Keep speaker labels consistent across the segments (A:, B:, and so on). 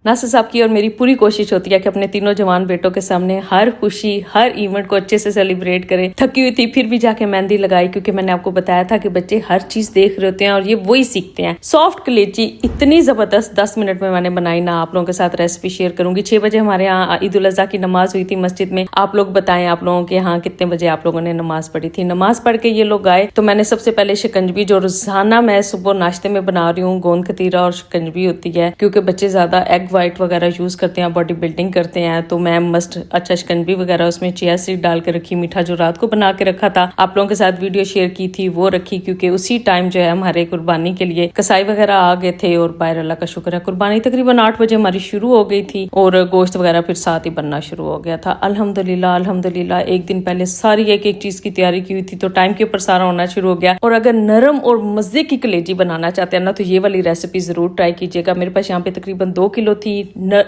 A: नासिर साहब की और मेरी पूरी कोशिश होती है कि अपने तीनों जवान बेटों के सामने हर खुशी, हर इवेंट को अच्छे से सेलिब्रेट करें। थकी हुई थी फिर भी जाके मेहंदी लगाई, क्योंकि मैंने आपको बताया था कि बच्चे हर चीज देख रहे होते हैं और ये वही सीखते हैं। सॉफ्ट कलेजी इतनी जबरदस्त 10 मिनट में मैंने बनाई ना, आप लोगों के साथ रेसिपी शेयर करूंगी। 6 बजे हमारे यहाँ ईद उल अज़हा की नमाज हुई थी मस्जिद में। आप लोग बताएं आप लोगों के यहाँ कितने बजे आप लोगों ने नमाज पढ़ी थी। नमाज पढ़ के ये लोग आए तो मैंने सबसे पहले शिकंजवी, जो रोजाना मैं सुबह नाश्ते में बना रही हूँ, गोंद कतीरा और शिकंजवी होती है, क्योंकि बच्चे ज्यादा एग वाइट वगैरह यूज करते हैं, बॉडी बिल्डिंग करते हैं, तो मैं मस्ट अच्छा शिकंजवी वगैरह उसमें चिया सीड डाल के रखी। मीठा जो रात को बना के रखा था, आप लोगों के साथ वीडियो शेयर की थी, वो रखी, क्योंकि उसी टाइम जो है हमारे कुर्बानी के लिए कसाई वगैरह आ गए थे। और बाहर अल्लाह का शुक्र है कुर्बानी तकरीबन 8 बजे हमारी शुरू हो गई थी और गोश्त वगैरह फिर साथ ही बनना शुरू हो गया था। अल्हम्दुलिल्लाह अल्हम्दुलिल्लाह। एक दिन पहले सारी एक एक चीज की तैयारी की हुई थी, तो टाइम के ऊपर सारा होना शुरू हो गया। और अगर नरम और मजे की कलेजी बनाना चाहते हैं ना, तो ये वाली रेसिपी जरूर ट्राई कीजिएगा। मेरे पास यहाँ पे तकरीबन 2 किलो थी।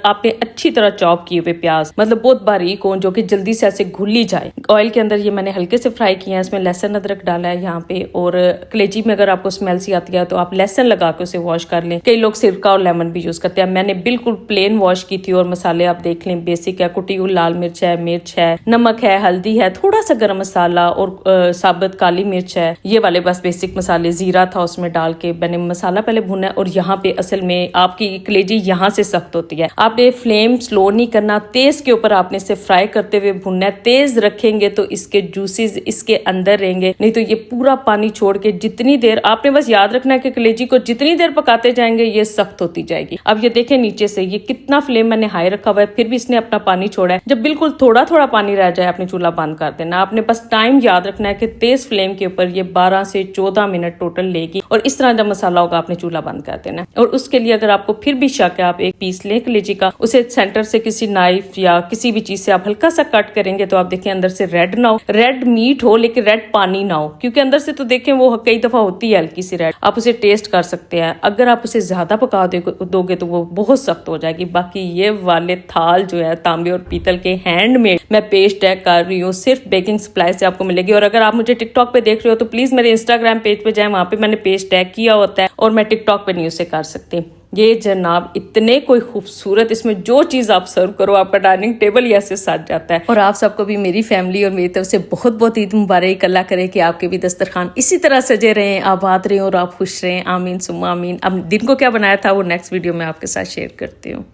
A: आपने अच्छी तरह चॉप किए हुए प्याज, मतलब बहुत बारीक हो, जो कि जल्दी से ऐसे घुल ही जाए। ऑयल के अंदर ये मैंने हल्के से फ्राई किया है। इसमें लहसुन अदरक डाला है यहाँ पे। और कलेजी में अगर आपको स्मेल सी आती है तो आप लहसुन लगा के उसे वॉश कर लें। कई लोग सिरका और लेमन भी यूज करते हैं, मैंने बिल्कुल प्लेन वॉश की थी। और मसाले आप देख लें, बेसिक है, कुटी हुई लाल मिर्च है, नमक है, हल्दी है, थोड़ा सा गरम मसाला और साबुत काली मिर्च है, ये वाले बस बेसिक मसाले। जीरा था उसमें डाल के मैंने मसाला पहले भुना है। और यहाँ पे असल में आपकी कलेजी यहाँ से सख्त होती है, आपने फ्लेम स्लो नहीं करना, तेज के ऊपर आपने इसे फ्राई करते हुए भुनना है। तेज रखेंगे तो इसके जूसेस इसके अंदर रहेंगे, नहीं तो ये पूरा पानी छोड़ के जितनी देर आपने बस याद रखना है कि कलेजी को जितनी देर पकाते जाएंगे ये सख्त होती जाएगी। अब ये देखें नीचे से ये कितना फ्लेम मैंने हाई रखा हुआ है, फिर भी इसने अपना पानी छोड़ा है। जब बिल्कुल थोड़ा थोड़ा पानी रह जाए आपने चूल्हा बंद कर देना। आपने बस टाइम याद रखना है कि तेज फ्लेम के ऊपर ये 12 से 14 मिनट टोटल लेगी। और इस तरह जब मसाला होगा आपने चूल्हा बंद कर देना। और उसके लिए अगर आपको फिर भी शक है, आप एक पीस लें कलेजी का, उसे सेंटर से किसी नाइफ या किसी भी चीज से आप हल्का सा कट करेंगे तो आप देखें अंदर से रेड ना हो, रेड मीट हो लेकिन रेड पानी ना हो, क्योंकि अंदर से तो देखें वो कई दफा होती है हल्की सी रेड। आप उसे टेस्ट कर सकते हैं। अगर आप उसे ज्यादा पका दोगे तो वो बहुत सख्त हो जाएगी। बाकी ये वाले थाल जो है तांबे और पीतल के हैंडमेड मैं पेस्ट टैग कर रही हूँ, सिर्फ बेकिंग सप्लाई से आपको मिलेगी। और अगर आप मुझे टिकटॉक पे देख रहे हो तो प्लीज मेरे इंस्टाग्राम पेज पे जाएं, वहां पे मैंने पेज टैग किया होता है और मैं टिकटॉक पे नहीं उसे कर सकती। ये जनाब इतने कोई खूबसूरत, इसमें जो चीज आप सर्व करो आपका डाइनिंग टेबल ही ऐसे सज जाता है। और आप सबको भी मेरी फैमिली और मेरी तरफ से बहुत बहुत ईद मुबारक। अल्लाह करे कि आपके भी दस्तरखान इसी तरह सजे रहें, आबाद रहें और आप खुश रहें। आमीन सुम्मा आमीन। अब दिन को क्या बनाया था वो नेक्स्ट वीडियो में आपके साथ शेयर करती हूँ।